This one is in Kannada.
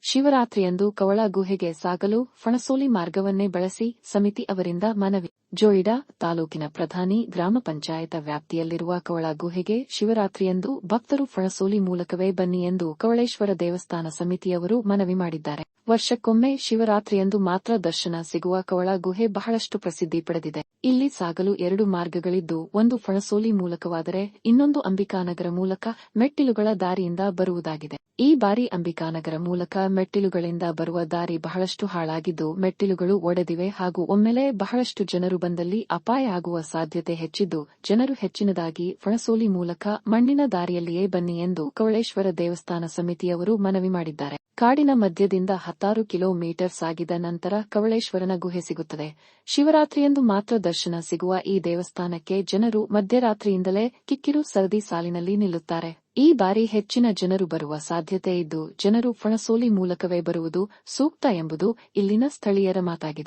ಶಿವರಾತ್ರಿಯಂದು ಕವಳ ಗುಹೆಗೆ ಸಾಗಲು ಫಣಸೋಲಿ ಮಾರ್ಗವನ್ನೇ ಬಳಸಿ ಸಮಿತಿ ಅವರಿಂದ ಮನವಿ. ಜೋಯಿಡಾ ತಾಲೂಕಿನ ಪ್ರಧಾನಿ ಗ್ರಾಮ ಪಂಚಾಯತ ವ್ಯಾಪ್ತಿಯಲ್ಲಿರುವ ಕವಳ ಗುಹೆಗೆ ಶಿವರಾತ್ರಿಯಂದು ಭಕ್ತರು ಫಣಸೋಲಿ ಮೂಲಕವೇ ಬನ್ನಿ ಎಂದು ಕವಳೇಶ್ವರ ದೇವಸ್ಥಾನ ಸಮಿತಿಯವರು ಮನವಿ ಮಾಡಿದ್ದಾರೆ. ವರ್ಷಕ್ಕೊಮ್ಮೆ ಶಿವರಾತ್ರಿಯಂದು ಮಾತ್ರ ದರ್ಶನ ಸಿಗುವ ಕವಳ ಗುಹೆ ಬಹಳಷ್ಟು ಪ್ರಸಿದ್ಧಿ ಪಡೆದಿದೆ. ಇಲ್ಲಿ ಸಾಗಲು 2 ಮಾರ್ಗಗಳಿದ್ದು, ಒಂದು ಫಣಸೋಲಿ ಮೂಲಕವಾದರೆ ಇನ್ನೊಂದು ಅಂಬಿಕಾನಗರ ಮೂಲಕ ಮೆಟ್ಟಿಲುಗಳ ದಾರಿಯಿಂದ ಬರುವುದಾಗಿದೆ. ಈ ಬಾರಿ ಅಂಬಿಕಾನಗರ ಮೂಲಕ ಮೆಟ್ಟಿಲುಗಳಿಂದ ಬರುವ ದಾರಿ ಬಹಳಷ್ಟು ಹಾಳಾಗಿದ್ದು, ಮೆಟ್ಟಿಲುಗಳು ಒಡೆದಿವೆ ಹಾಗೂ ಒಮ್ಮೆಲೆ ಬಹಳಷ್ಟು ಜನರು ಬಂದಲ್ಲಿ ಅಪಾಯ ಆಗುವ ಸಾಧ್ಯತೆ ಹೆಚ್ಚಿದ್ದು, ಜನರು ಹೆಚ್ಚಿನದಾಗಿ ಫಣಸೋಲಿ ಮೂಲಕ ಮಣ್ಣಿನ ದಾರಿಯಲ್ಲಿಯೇ ಬನ್ನಿ ಎಂದು ಕವಳೇಶ್ವರ ದೇವಸ್ಥಾನ ಸಮಿತಿಯವರು ಮನವಿ ಮಾಡಿದ್ದಾರೆ. ಕಾಡಿನ ಮಧ್ಯದಿಂದ 16 ಕಿಲೋಮೀಟರ್ ಸಾಗಿದ ನಂತರ ಕವಳೇಶ್ವರನ ಗುಹೆ ಸಿಗುತ್ತದೆ. ಶಿವರಾತ್ರಿಯಂದು ಮಾತ್ರ ದರ್ಶನ ಸಿಗುವ ಈ ದೇವಸ್ಥಾನಕ್ಕೆ ಜನರು ಮಧ್ಯರಾತ್ರಿಯಿಂದಲೇ ಕಿಕ್ಕಿರು ಸರದಿ ಸಾಲಿನಲ್ಲಿ ನಿಲ್ಲುತ್ತಾರೆ. ಈ ಬಾರಿ ಹೆಚ್ಚಿನ ಜನರು ಬರುವ ಸಾಧ್ಯತೆ ಇದ್ದು, ಜನರು ಫಣಸೋಲಿ ಮೂಲಕವೇ ಬರುವುದು ಸೂಕ್ತ ಎಂಬುದು ಇಲ್ಲಿನ ಸ್ಥಳೀಯರ ಮಾತಾಗಿದೆ.